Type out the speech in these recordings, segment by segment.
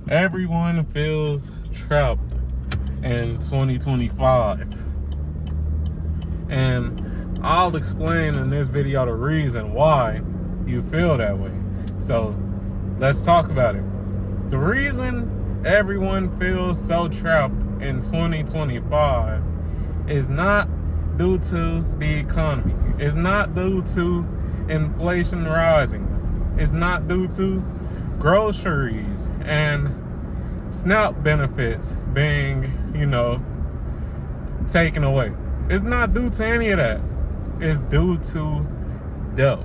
Everyone feels trapped in 2025. And I'll explain in this video the reason why you feel that way. So let's talk about it. The reason everyone feels so trapped in 2025 is not due to the economy. It's not due to inflation rising. It's not due to groceries and SNAP benefits being, taken away. It's not due to any of that. It's due to debt.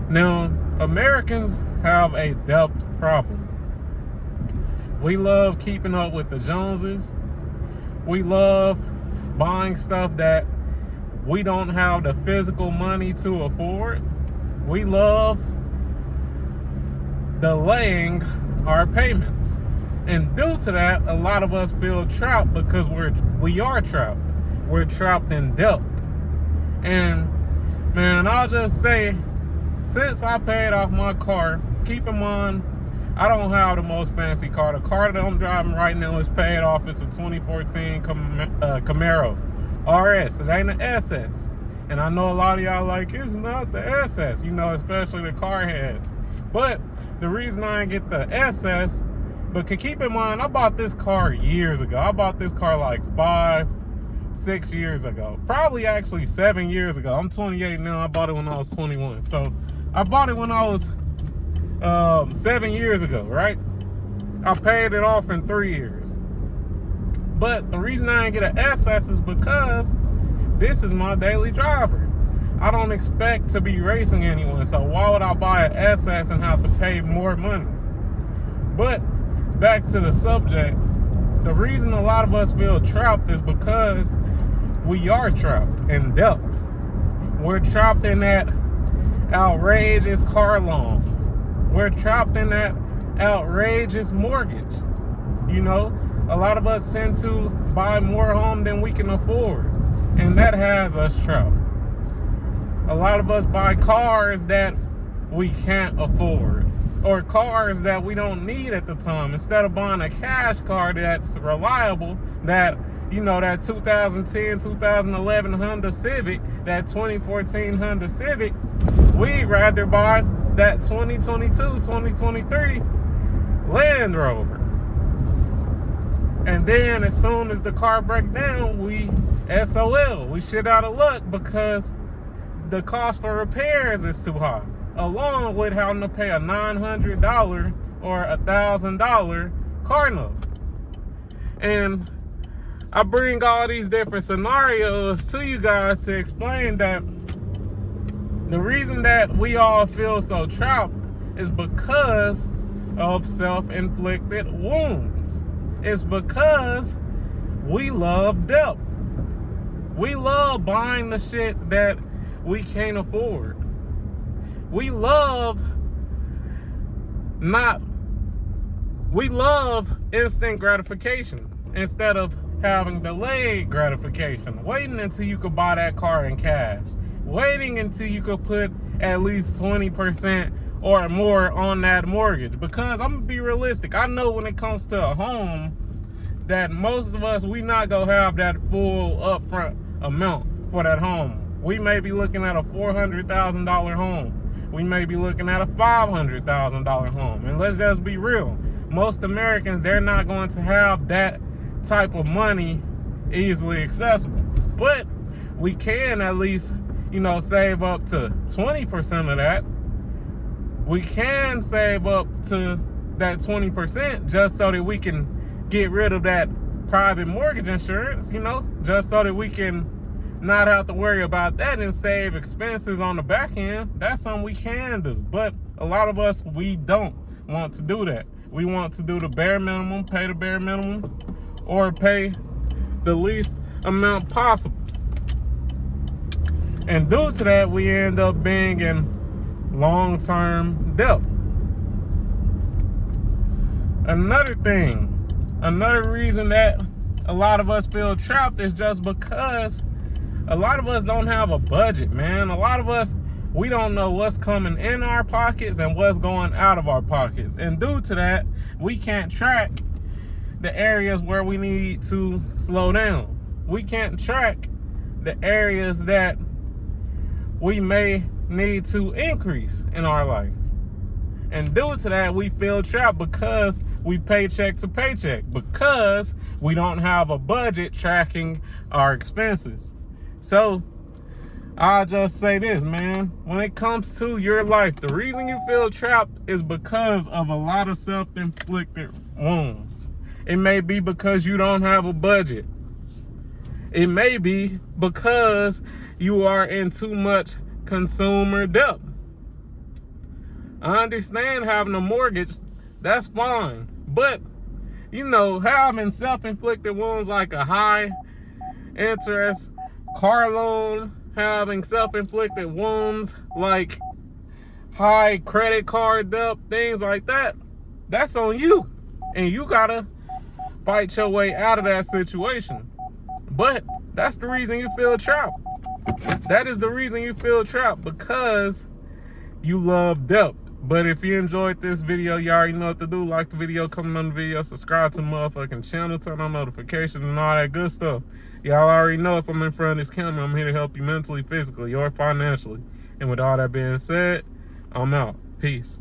Now, Americans have a debt problem. We love keeping up with the Joneses. We love buying stuff that we don't have the physical money to afford. We love delaying our payments. And due to that, a lot of us feel trapped because we are trapped. We're trapped in debt. And man, I'll just say, since I paid off my car, keep in mind, I don't have the most fancy car. The car that I'm driving right now is paid off. It's a 2014 Camaro RS. It ain't an SS. And I know a lot of y'all like, it's not the SS, especially the car heads. But the reason I didn't get the SS, but keep in mind, I bought this car years ago. I bought this car like 5-6 years ago. Probably actually 7 years ago. I'm 28 now. I bought it when I was 21. So I bought it when I was 7 years ago, right? I paid it off in 3 years. But the reason I didn't get an SS is because this is my daily driver. I don't expect to be racing anyone, so why would I buy an SS and have to pay more money? But back to the subject, the reason a lot of us feel trapped is because we are trapped in debt. We're trapped in that outrageous car loan. We're trapped in that outrageous mortgage. A lot of us tend to buy more home than we can afford, and that has us trapped. A lot of us buy cars that we can't afford, or cars that we don't need at the time. Instead of buying a cash car that's reliable, that 2010, 2011 Honda Civic, that 2014 Honda Civic, we'd rather buy that 2022, 2023 Land Rover. And then as soon as the car breaks down, we SOL. We shit out of luck because the cost for repairs is too high, along with having to pay a $900 or $1,000 car note. And I bring all these different scenarios to you guys to explain that the reason that we all feel so trapped is because of self-inflicted wounds. It's because we love debt. We love buying the shit that we can't afford. We love instant gratification instead of having delayed gratification. Waiting until you could buy that car in cash. Waiting until you could put at least 20% or more on that mortgage. Because I'm gonna be realistic. I know when it comes to a home that most of us, we not gonna have that full upfront amount for that home. We may be looking at a $400,000 home. We may be looking at a $500,000 home. And let's just be real. Most Americans, they're not going to have that type of money easily accessible. But we can at least, save up to 20% of that. We can save up to that 20% just so that we can get rid of that private mortgage insurance, just so that we can not have to worry about that and save expenses on the back end. That's something we can do. But a lot of us, we don't want to do that. We want to do the bare minimum, pay the bare minimum, or pay the least amount possible. And due to that, we end up being in long-term debt. Another reason that a lot of us feel trapped is just because a lot of us don't have a budget, man. A lot of us, we don't know what's coming in our pockets and what's going out of our pockets. And due to that, we can't track the areas where we need to slow down. We can't track the areas that we may need to increase in our life. And due to that, we feel trapped because we paycheck to paycheck, because we don't have a budget tracking our expenses. So I'll just say this, man. When it comes to your life, the reason you feel trapped is because of a lot of self-inflicted wounds. It may be because you don't have a budget. It may be because you are in too much consumer debt. I understand having a mortgage, that's fine. But, you know, having self-inflicted wounds like a high interest car loan, having self-inflicted wounds like high credit card debt, things like that, that's on you. And you gotta fight your way out of that situation. But that's the reason you feel trapped. That is the reason you feel trapped, because you love debt. But if you enjoyed this video, you already know what to do. Like the video, comment on the video, subscribe to the motherfucking channel, turn on notifications and all that good stuff. Y'all already know if I'm in front of this camera, I'm here to help you mentally, physically, or financially. And with all that being said, I'm out. Peace.